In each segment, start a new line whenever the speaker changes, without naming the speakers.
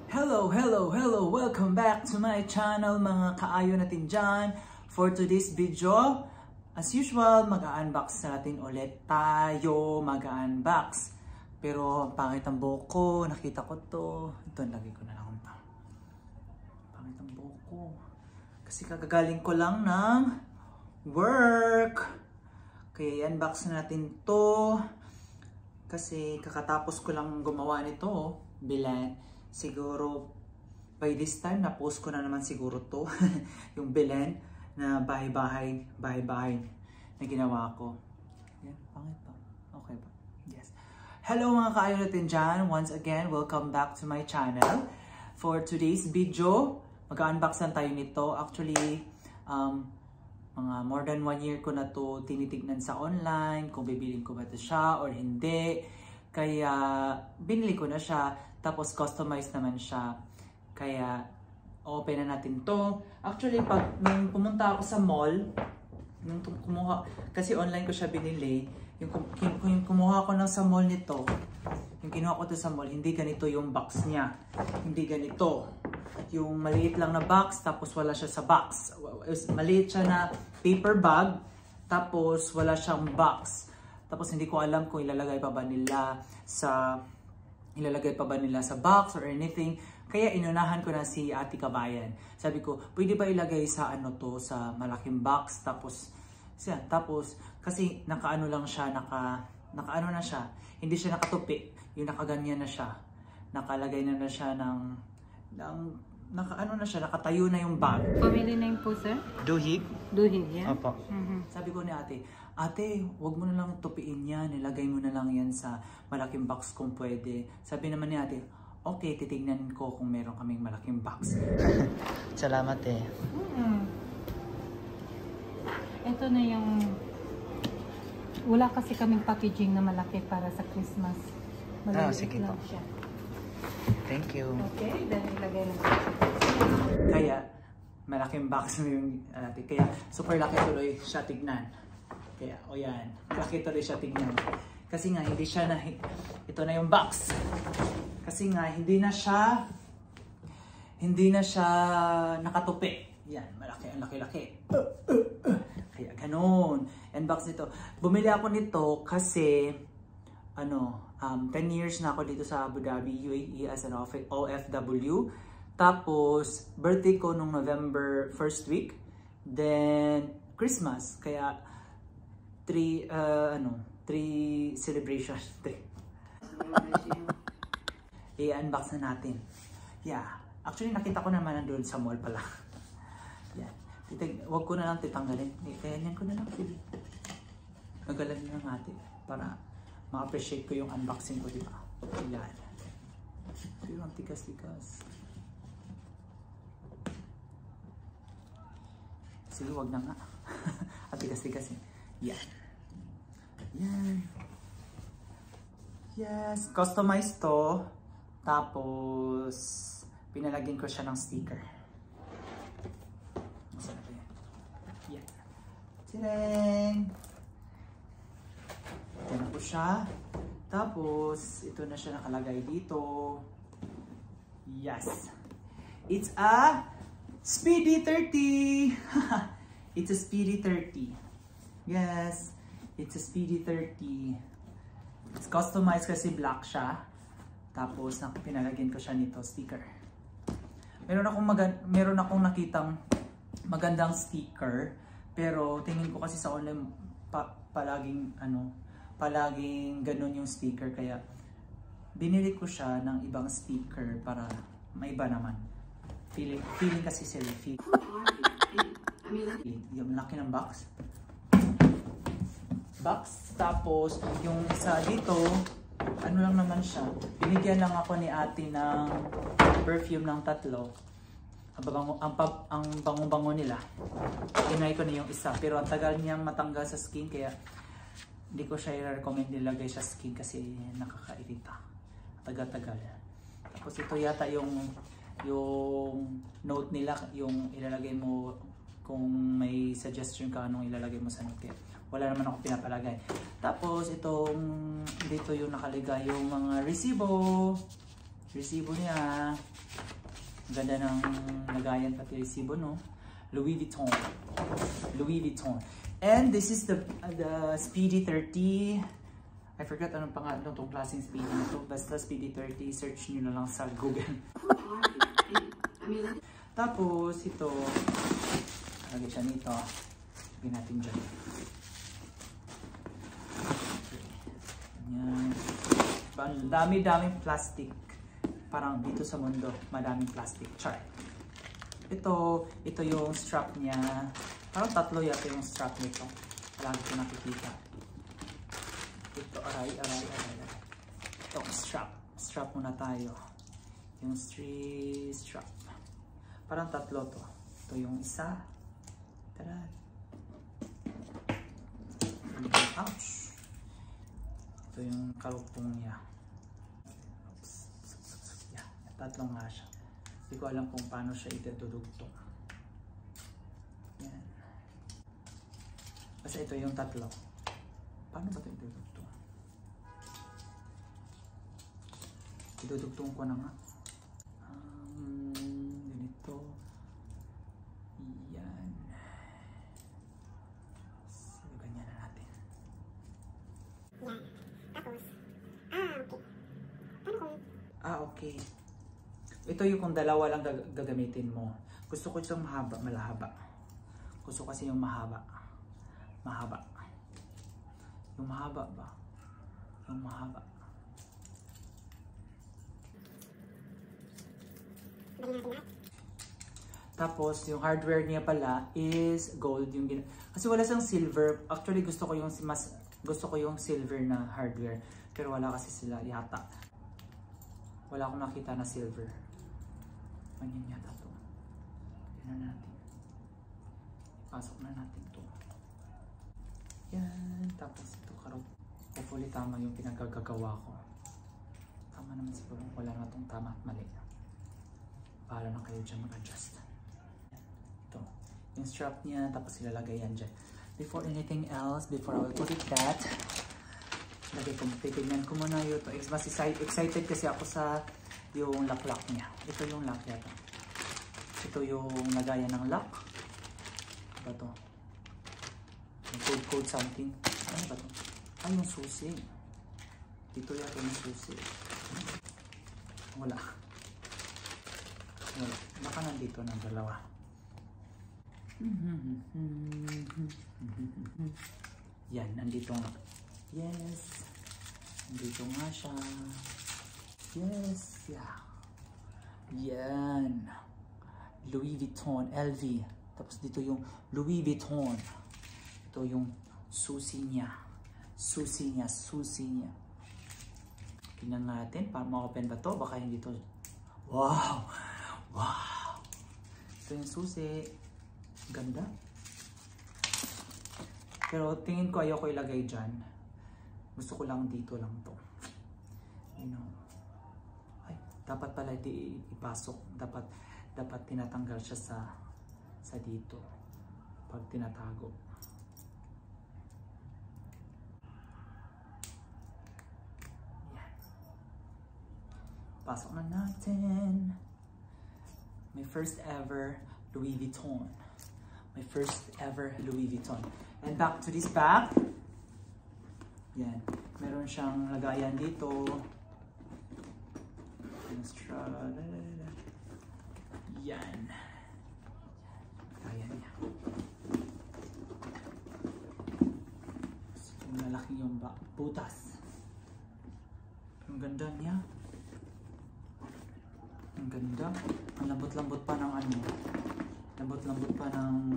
Hello! Welcome back to my channel mga kaayo natin dyan. For today's video, as usual, mag-unbox natin ulit tayo. Mag-unbox. Pero pangit ang buhok ko, nakita ko to. Ito, lagay ko na lang ito. Pangit ang buhok ko. Kasi kagagaling ko lang ng work. Kaya i-unbox natin to. Kasi kakatapos ko lang gumawa nito, bilan. Siguro by this time na-post ko na naman siguro to. Yung bilan na bahay-bahay na ginawa ko. Yan, pangit pa. Okay ba? Yes. Hello mga kaayo natin dyan. Once again, welcome back to my channel. For today's video, mag-unbox lang tayo nito. Actually, mga more than 1 year ko na to tinitignan sa online kung bibilin ko ba ito siya or hindi. Kaya binili ko na siya, tapos customized naman siya. Kaya open na natin to. Actually, nung pumunta ako sa mall, nung kumuha, kasi online ko siya binili, yung kumuha ko sa mall nito, yung kinuha ko to sa mall, hindi ganito yung box niya. Hindi ganito. Yung maliit lang na box, tapos wala siya sa box. Maliit siya na paper bag, tapos wala siyang box. Tapos hindi ko alam kung ilalagay pa ba nila sa box or anything. Kaya inunahan ko na si Ate Kabayan. Sabi ko, pwede ba ilagay sa sa malaking box, tapos kasi nakaano lang siya, nakaano na siya. Hindi siya nakatupi, yung nakaganyan na siya. Nakalagay na siya nakaano na siya, nakatayo na yung bag.
Pamili na yung po, sir?
Duhig?
Duhig, yan?
Opo. Sabi ko ni ate, wag mo na lang tupiin yan, nilagay mo na lang yan sa malaking box kung pwede. Sabi naman ni ate, okay, titignan ko kung meron kaming malaking box. Salamat eh.
Ito na yung... Wala kasi kaming packaging na malaki para sa Christmas.
Sige
lang
po.
siya.
Thank you.
Okay, then ilagay lang.
Kaya, malaking box na yung ate. Kaya, super laki tuloy siya tignan. Kaya, yan. Laki tuloy siya tignan. Kasi nga, hindi siya ito na yung box. Kasi nga, hindi na siya nakatupi. Yan, malaki, ang laki-laki. Kaya, ganun. Unbox nito. Bumili ako nito kasi, 10 years na ako dito sa Abu Dhabi, UAE as an OFW. Tapos, birthday ko nung November 1st week. Then, Christmas. Kaya, 3 celebrations. I-unbox na natin. Yeah. Actually, nakita ko naman nandun sa mall pala. Yan. Huwag ko na lang titanggalin. Kaya yan ko na lang. Nagalan na lang natin. Para ma-appreciate ko yung unboxing ko, di ba? Yan. Pero ang tigas-tigas. Sige, wag na nga. Ang tigas-tigas eh. Yan. Yan. Yes. Customized to. Tapos, pinalagyan ko siya ng sticker. Masarap yan. Yan. Tireng! Ito na po siya. Tapos, ito na siya nakalagay dito. Yes. It's a Speedy 30! It's a Speedy 30. Yes. It's a Speedy 30. It's customized kasi black siya. Tapos, pinalagyan ko siya nito, sticker. Meron akong nakitang magandang sticker. Pero, tingin ko kasi sa online, palaging ganun yung sticker. Kaya, binili ko siya ng ibang sticker para maiba naman. Feeling kasi sila. Yung laki ng box. Tapos, yung isa dito, lang naman siya. Binigyan lang ako ni ate ng perfume ng 3. Ang bango-bango nila. Inay ko na yung isa. Pero ang tagal niyang matanggal sa skin, kaya hindi ko siya i-recommend nilagay sa skin kasi nakakairita. Tagal-tagal. Tapos ito yata yung note nila, yung ilalagay mo kung may suggestion ka anong ilalagay mo sa note. Wala naman ako pinapalagay. Tapos itong dito yung nakalagay yung mga resibo. Resibo niya. Ang ganda ng lagayan pati resibo, no? Louis Vuitton. Louis Vuitton. And this is the Speedy 30. I forgot anong pangalan itong klaseng Speedy nito. Basta Speedy 30. Search nyo na lang sa Google. Tapos ito. Lagay siya nito. Lagay natin dyan. Yan. Dami-daming plastic. Parang dito sa mundo, madaming plastic. Char. Ito yung strap niya. Parang tatlo yata yung strap nito. Palagi ko nakikita. Ito, aray. Ito, strap. Strap muna tayo. Yung strap. Parang tatlo to. Ito yung isa. Tara. Ouch! Ito yung karupong niya. Tatlong nga siya. Hindi ko alam kung paano siya itutugtog. Yan. Kasi ito yung tatlo. Paano ba ito itutugtog? Itutugtog ko na nga. Ganito. Yan. So, ganyan na natin. Yan. Tapos. Okay. Ito yung kung dalawa lang gagamitin mo. Gusto ko itong malahaba. Gusto kasi yung mahaba. Yung mahaba ba? Yung mahaba. Tapos yung hardware niya pala is gold. Kasi wala siyang silver. Actually gusto ko yung silver na hardware. Pero wala kasi sila yata. Wala akong nakita na silver. Ganyan yata to. Tignan natin. Ipasok na natin to. Yan. Tapos ito karot. Hopefully tama yung pinagagagawa ko. Tama naman siguro. Wala na itong tama at mali. Bahala na kayo dyan mag-adjust. Ito. Yung strap niya. Tapos ilalagay yan dyan. Before anything else, before I will put it that, lagay ko. Titignan ko muna yun. Mas excited kasi ako sa yung lock niya. Ito yung lock yata. Ito yung lagayan ng lock. Ano ba ito? Code something. Ano ba ito? Ay, yung susi. Dito yata yung susi. Wala. Baka nandito ng dalawa. Yan, nandito nga. Yes. Nandito nga siya. Yes, yeah. Yan. Louis Vuitton, LV. Tapos dito yung Louis Vuitton. Ito yung susi niya. Susi niya. Tingnan natin, para ma-open ba to? Baka hindi to. Wow! Wow! Ito yung susi. Ganda. Pero tingin ko ayoko ilagay dyan. Gusto ko lang dito lang to. You know. Dapat pala ipasok, dapat tinatanggal siya sa dito pag tinatago. Yan. Pasok na natin. My first ever Louis Vuitton. My first ever Louis Vuitton. And back to this bag. Yan. Meron siyang lagayan dito. Yan. Kaya niya. Malaki yung butas. Ang ganda niya. Ang ganda. Ang lambot-lambot pa ng ano. Lambot-lambot pa ng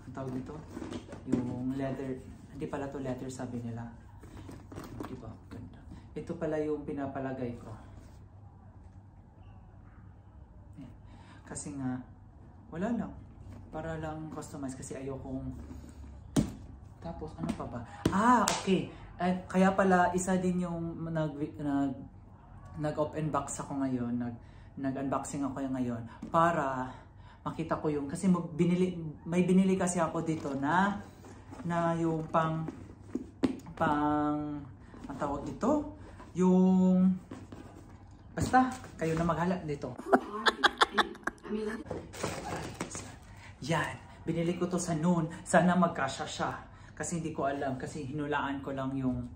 ang tawag dito? Yung leather. Hindi pala to leather sabi nila. Diba? Ganda. Ito pala yung pinapalagay ko. Kasi nga, wala lang. Para lang customize kasi ayokong... Tapos, ano pa ba? Okay. Kaya pala, isa din yung nag-open box ako ngayon. Nag-unboxing ako ngayon. Para makita ko yung... Kasi may binili kasi ako dito na yung ang tawag dito? Yung Basta, kayo na maghala dito. Yan, binili ko to sa noon. Sana magkasya siya. Kasi hindi ko alam, kasi hinulaan ko lang yung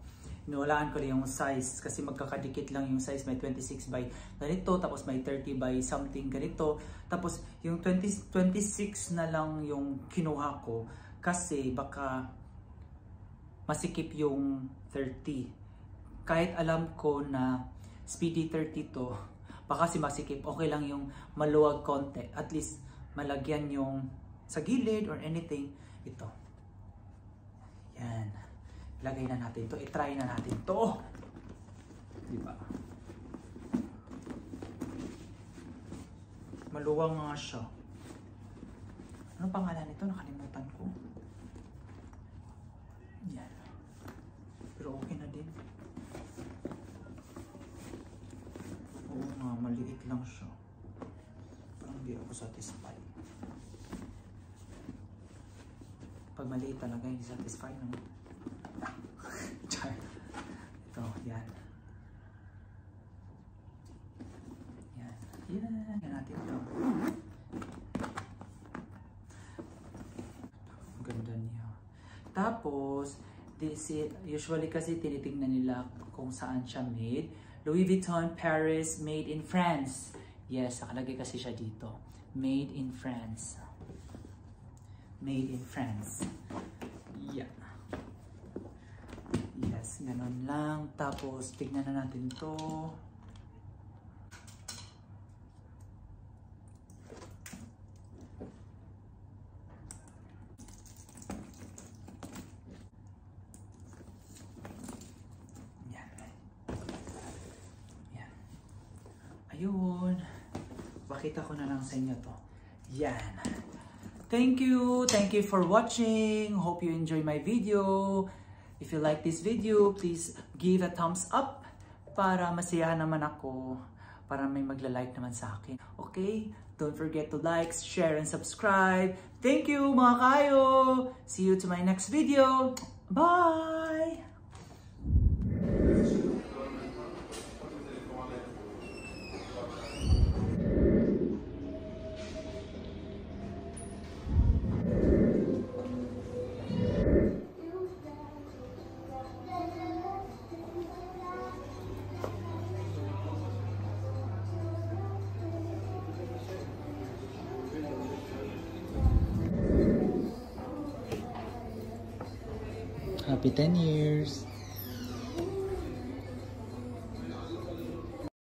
size. Kasi magkakadikit lang yung size. May 26 by ganito, tapos may 30 by something ganito. Tapos yung 26 na lang yung kinuha ko. Kasi baka masikip yung 30. Kahit alam ko na Speedy 30 to, baka si masikip, okay lang yung maluwag konti. At least malagyan yung sa gilid or anything. Ito. Yan. Lagay na natin to. I-try na natin to. Diba? Maluwang nga siya. Ano pangalan nito? Nakalimutan ko. Yan. Pero okay na din. Oo nga, maliit lang siya. Parang hindi ako satisfied. Pag maliit talaga, hindi satisfied naman. Ito, yan. Yan. Yan. Yan natin ito. Ang ganda niya. Tapos, usually kasi tinitingnan nila kung saan siya made. Louis Vuitton, Paris, made in France. Yes, nakalagay kasi siya dito. Made in France. Made in France. Yeah. Yes, ganun lang. Tapos, tignan na natin to. Ayun. Pakita ko na lang sa inyo to. Yan. Thank you for watching. Hope you enjoy my video. If you like this video, please give a thumbs up para masiyahan naman ako. Para may magla-like naman sa akin. Okay? Don't forget to like, share, and subscribe. Thank you mga kayo. See you to my next video. Bye! Happy 10 years!